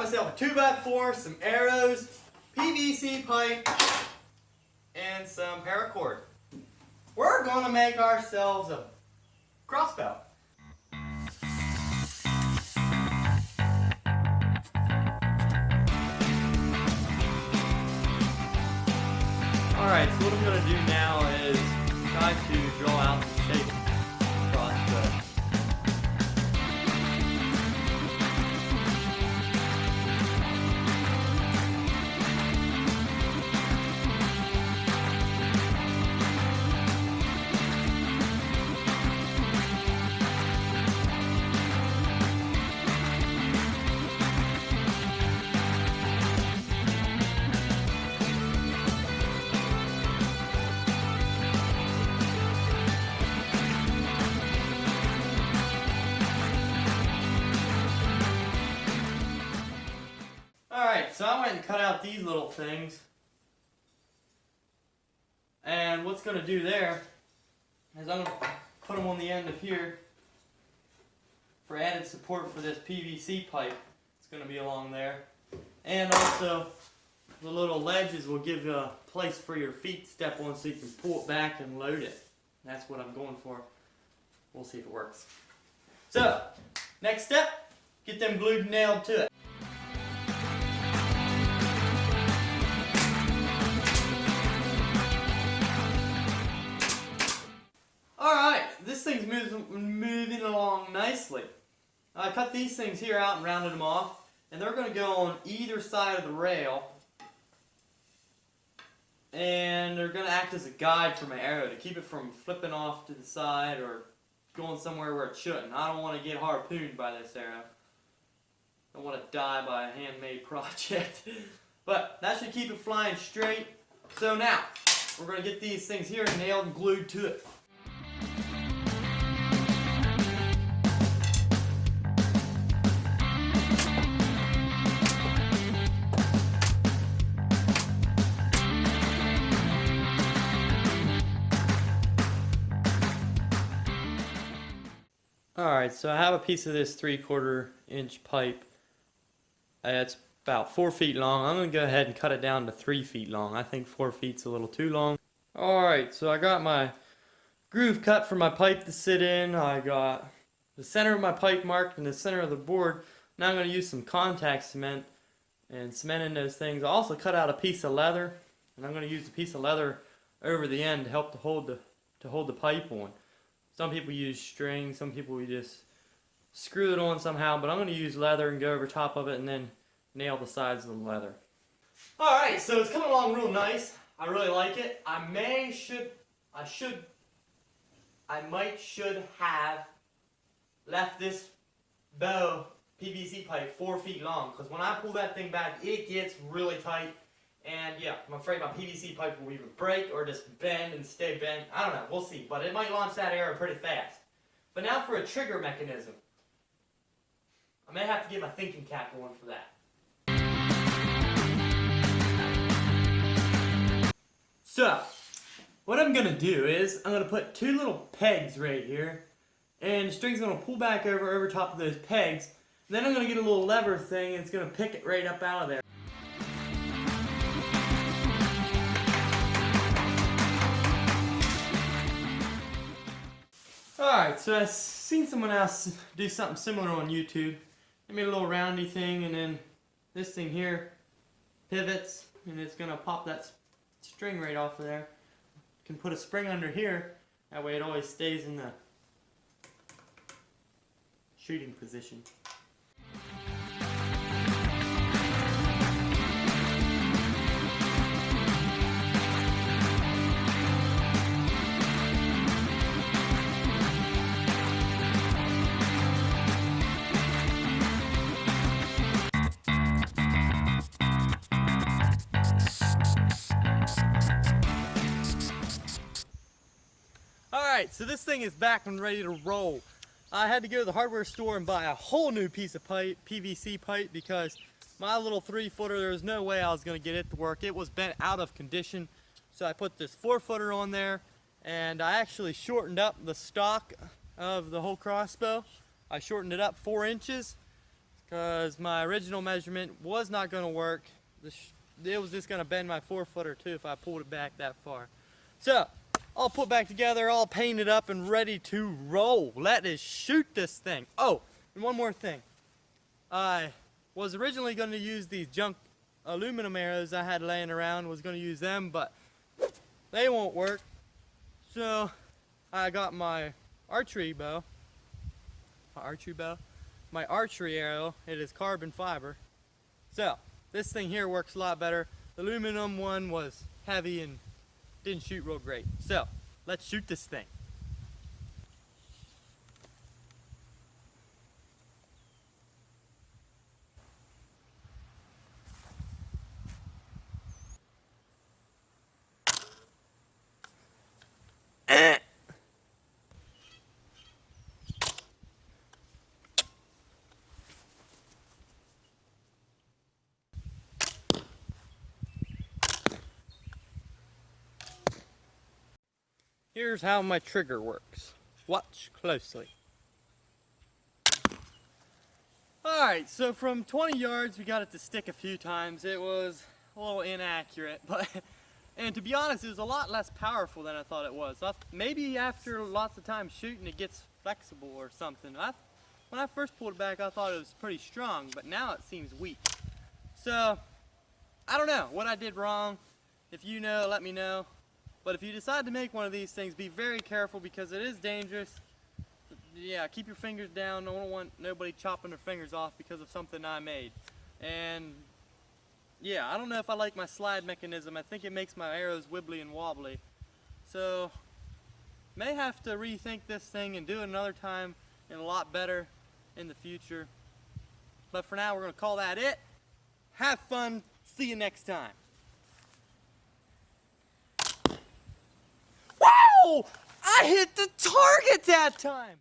myself a 2x4, some arrows, PVC pipe, and some paracord. We're going to make ourselves a crossbow. Alright, so what I'm going to do now is try to draw out the shape of the crossbow. Alright, so I went and cut out these little things. And what's going to do there is I'm going to put them on the end of here for added support for this PVC pipe. It's going to be along there. And also the little ledges will give you a place for your feet to step on so you can pull it back and load it. That's what I'm going for. We'll see if it works. So, next step, get them glued and nailed to it. Alright, this thing's moving along nicely. I cut these things here out and rounded them off, and they're going to go on either side of the rail, and they're going to act as a guide for my arrow to keep it from flipping off to the side or going somewhere where it shouldn't. I don't want to get harpooned by this arrow. I don't want to die by a handmade project. But that should keep it flying straight. So now, we're going to get these things here nailed and glued to it. Alright, so I have a piece of this 3/4 inch pipe. It's about 4 feet long. I'm going to go ahead and cut it down to 3 feet long. I think 4 feet's a little too long. Alright, so I got my groove cut for my pipe to sit in. I got the center of my pipe marked and the center of the board. Now I'm going to use some contact cement and cement in those things. I also cut out a piece of leather, and I'm going to use the piece of leather over the end to help to hold the pipe on. Some people use string, some people just screw it on somehow, but I'm going to use leather and go over top of it and then nail the sides of the leather. Alright, so it's coming along real nice. I really like it. I might should have left this bow PVC pipe 4 feet long, because when I pull that thing back, it gets really tight. And yeah, I'm afraid my PVC pipe will either break or just bend and stay bent. I don't know, we'll see. But it might launch that arrow pretty fast. But now for a trigger mechanism. I may have to get my thinking cap going for that. So, what I'm going to do is, I'm going to put 2 little pegs right here. And the string's going to pull back over top of those pegs. And then I'm going to get a little lever thing and it's going to pick it right up out of there. Alright, so I've seen someone else do something similar on YouTube. They made a little roundy thing, and then this thing here pivots, and it's going to pop that string right off of there. You can put a spring under here, that way it always stays in the shooting position. Alright, so this thing is back and ready to roll. I had to go to the hardware store and buy a whole new piece of pipe, PVC pipe, because my little 3-footer, there was no way I was going to get it to work. It was bent out of condition. So I put this 4-footer on there, and I actually shortened up the stock of the whole crossbow. I shortened it up 4 inches, because my original measurement was not going to work. It was just going to bend my 4-footer too if I pulled it back that far. So, all put back together, all painted up and ready to roll. Let us shoot this thing. Oh, and one more thing. I was originally going to use these junk aluminum arrows I had laying around, was going to use them, but they won't work. So, I got my archery bow. My archery arrow. It is carbon fiber. So, this thing here works a lot better. The aluminum one was heavy and didn't shoot real great. So, let's shoot this thing. Here's how my trigger works. Watch closely. Alright, so from 20 yards we got it to stick a few times. It was a little inaccurate, but and to be honest, it was a lot less powerful than I thought it was. Maybe after lots of times shooting it gets flexible or something. When I first pulled it back I thought it was pretty strong, but now it seems weak. So, I don't know what I did wrong. If you know, let me know. But if you decide to make one of these things, be very careful because it is dangerous. Yeah, keep your fingers down. I don't want nobody chopping their fingers off because of something I made. And yeah, I don't know if I like my slide mechanism. I think it makes my arrows wibbly and wobbly. So, may have to rethink this thing and do it another time and a lot better in the future. But for now, we're going to call that it. Have fun. See you next time. Wow! I hit the target that time!